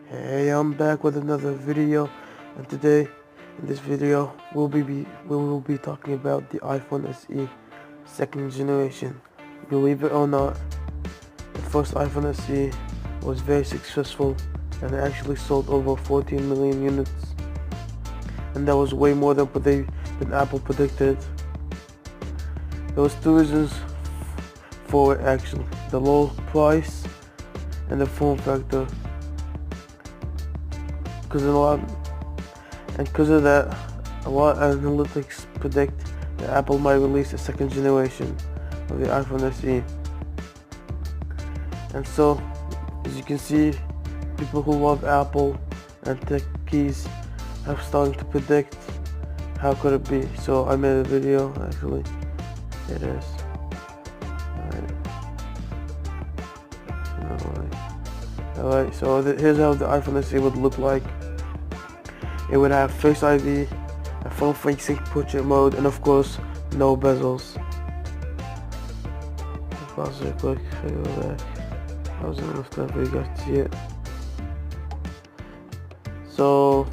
Hey, I'm back with another video, and today in this video we will be talking about the iPhone SE second generation. Believe it or not, the first iPhone SE was very successful and it actually sold over 14 million units, and that was way more than Apple predicted. There was two reasons for it actually: the low price and the form factor. Because of that, a lot of analytics predict that Apple might release a second generation of the iPhone SE. And so, as you can see, people who love Apple and techies have started to predict how could it be. So I made a video actually. It is. Alright, so here's how the iPhone SE would look like. It would have Face ID, a front-facing portrait mode, and of course, no bezels. Pause it quick, I go back. That wasn't enough time for you guys to see it. So,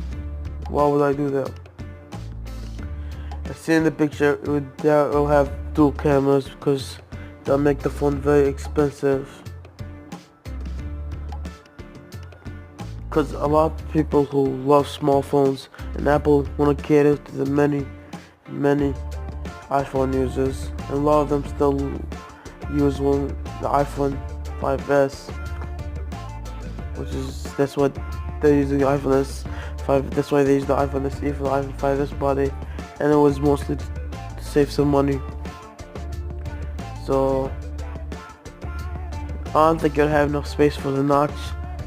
why would I do that? I see in the picture, it will have dual cameras because that'll make the phone very expensive. Because a lot of people who love small phones, and Apple want to cater to the many iPhone users, and a lot of them still use the iPhone 5S, that's what they're using the iPhone S5. That's why they use the iPhone SE for the iPhone 5S body, and it was mostly to save some money. So I don't think it'll have enough space for the notch.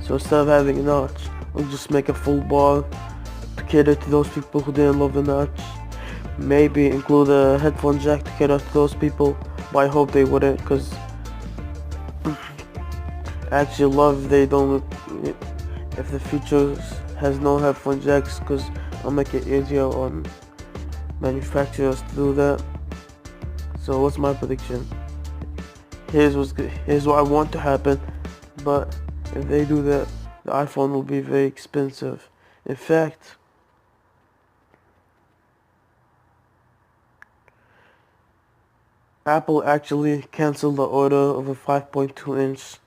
So instead of having a notch, we'll just make a full bar to cater to those people who didn't love the notch. Maybe include a headphone jack to cater to those people, but I hope they wouldn't, because I actually love if the features has no headphone jacks, because I'll make it easier on manufacturers to do that. So what's my prediction? Here's what I want to happen, but if they do that, the iPhone will be very expensive. In fact, Apple actually canceled the order of a 5.2-inch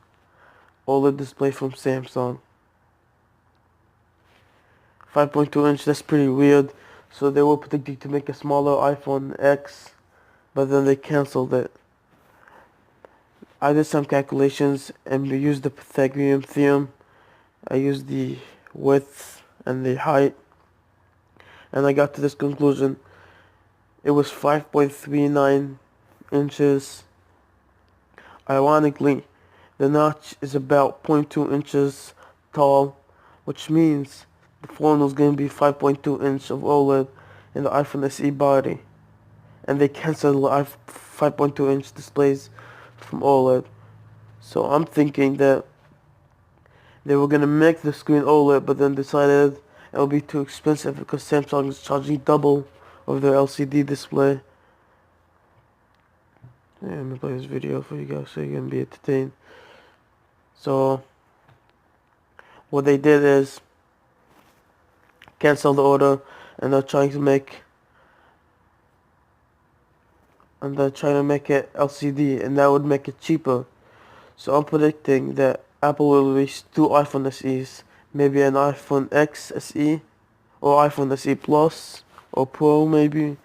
OLED display from Samsung. 5.2-inch, that's pretty weird. So they were predicting to make a smaller iPhone X, but then they canceled it. I did some calculations and we used the Pythagorean theorem. I used the width and the height, and I got to this conclusion. It was 5.39 inches. Ironically, the notch is about 0.2 inches tall, which means the phone was going to be 5.2 inch of OLED in the iPhone SE body, and they canceled the 5.2 inch displays from OLED. So I'm thinking that they were gonna make the screen OLED, but then decided it'll be too expensive because Samsung is charging double of their LCD display. Yeah, I'm gonna play this video for you guys so you can be entertained. So what they did is cancel the order, and they're trying to make it LCD, and that would make it cheaper. So I'm predicting that Apple will release two iPhone SEs, maybe an iPhone X SE, or iPhone SE Plus, or Pro maybe.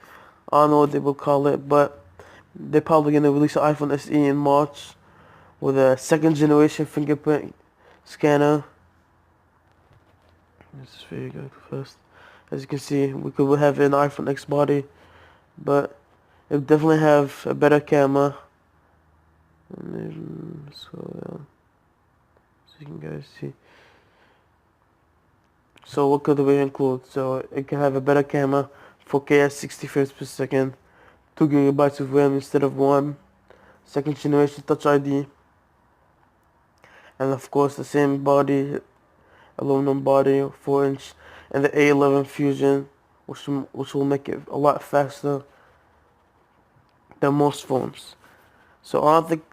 I don't know what they will call it, but they're probably going to release an iPhone SE in March with a second generation fingerprint scanner. This video go first. As you can see, we could have an iPhone X body, but it would definitely have a better camera. And then scroll down so you can guys see. So what could we include? So it can have a better camera, 4K at 60 frames per second, 2 GB of RAM instead of 1, second generation Touch ID, and of course the same body, aluminum body, 4-inch, and the A11 Fusion, which will make it a lot faster than most phones. So I don't think,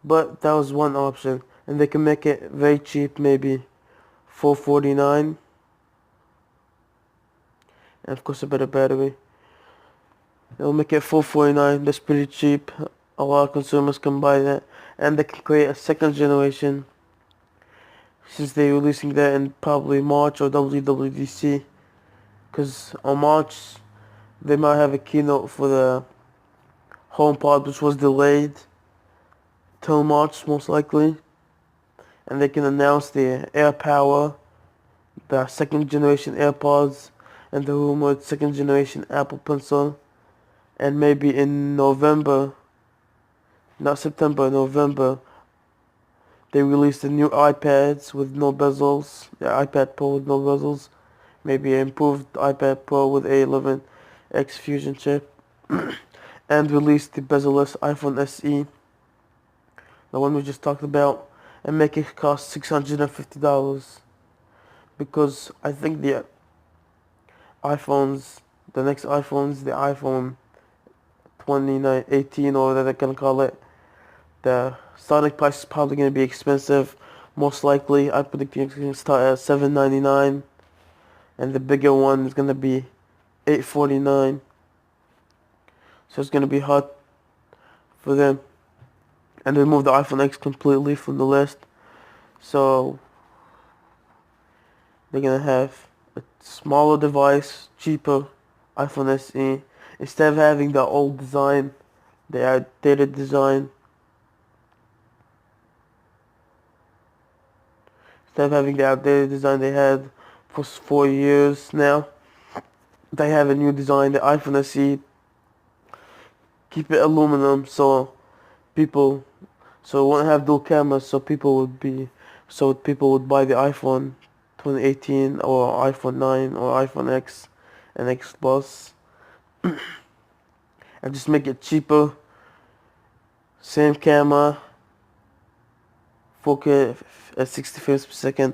but that was one option, and they can make it very cheap, maybe $449, and of course a better battery. It'll make it $449. That's pretty cheap. A lot of consumers can buy that, and they can create a second generation since they're releasing that in probably March or WWDC. Because on March they might have a keynote for the HomePod, which was delayed till March most likely, and they can announce the AirPower, the second generation AirPods, and the rumored second generation Apple Pencil. And maybe in November, not September, November, they release the new iPads with no bezels, the iPad Pro with no bezels, maybe an improved iPad Pro with A11X Fusion chip, and release the bezel-less iPhone SE, the one we just talked about, and make it cost $650. Because I think the iPhones, the next iPhones, the iPhone 2018 or whatever they can call it, the starting price is probably going to be expensive. Most likely, I predict it's going to start at $799, and the bigger one is going to be $849. So it's going to be hard for them. And remove the iPhone X completely from the list. So they're going to have a smaller device, cheaper iPhone SE. Instead of having the old design, the outdated design. Instead of having the outdated design they had for 4 years now, they have a new design, the iPhone SE. Keep it aluminum so it won't have dual cameras, so people would buy the iPhone 2018 or iPhone 9 or iPhone X and X Plus. And just make it cheaper. Same camera, 4K at 60 frames per second,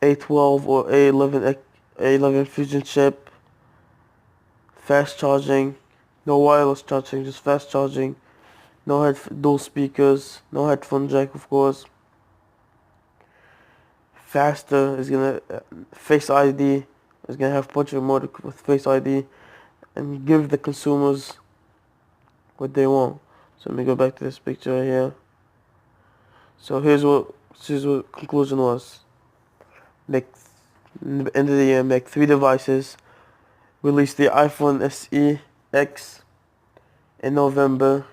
A12 or A11 Fusion chip, fast charging, no wireless charging, just fast charging, no dual speakers, no headphone jack of course. Faster is gonna Face ID is gonna have portrait mode with Face ID, and give the consumers what they want. So let me go back to this picture right here. So here's what conclusion was. Make end of the year, make 3 devices. Release the iPhone SE X in November.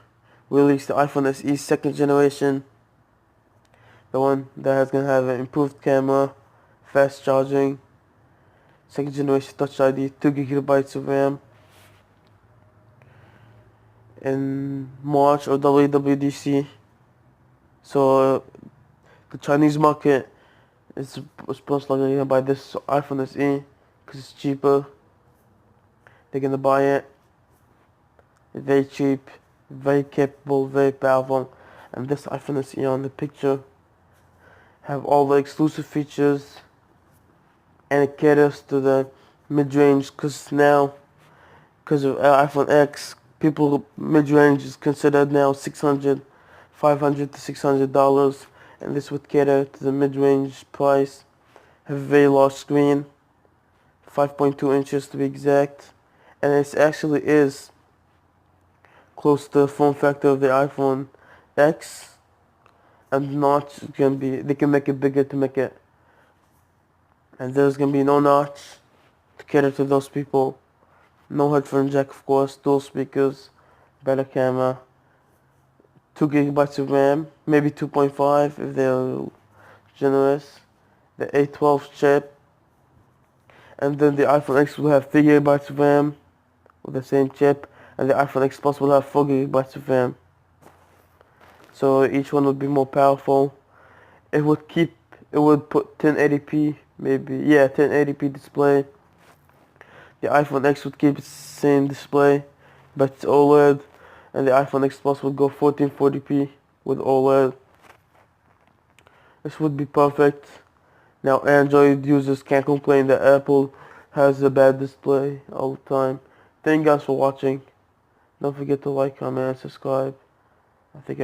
Release the iPhone SE second generation, the one that is gonna have an improved camera, fast charging, second generation Touch ID, 2 GB of RAM. In March or WWDC. So the Chinese market is most likely gonna buy this iPhone SE because it's cheaper. They're gonna buy it. It's very cheap, very capable, very powerful. And this iPhone SE on the picture have all the exclusive features, and it caters to the mid-range because of iPhone X, people mid-range is considered now $500 to $600, and this would cater to the mid-range price. Have a very large screen, 5.2 inches to be exact, and it actually is close to the form factor of the iPhone X, and the notch they can make it bigger to make it, and there's gonna be no notch to cater to those people. No headphone jack of course, dual speakers, better camera, 2 GB of RAM, maybe 2.5 if they're generous, the A12 chip, and then the iPhone X will have 3 GB of RAM with the same chip, and the iPhone X Plus will have 4 GB of RAM. So each one would be more powerful. It would put 1080p, 1080p display. The iPhone X would keep its same display, but it's OLED, and the iPhone X Plus would go 1440p with OLED. This would be perfect. Now Android users can't complain that Apple has a bad display all the time. Thank you guys for watching. Don't forget to like, comment, and subscribe. I think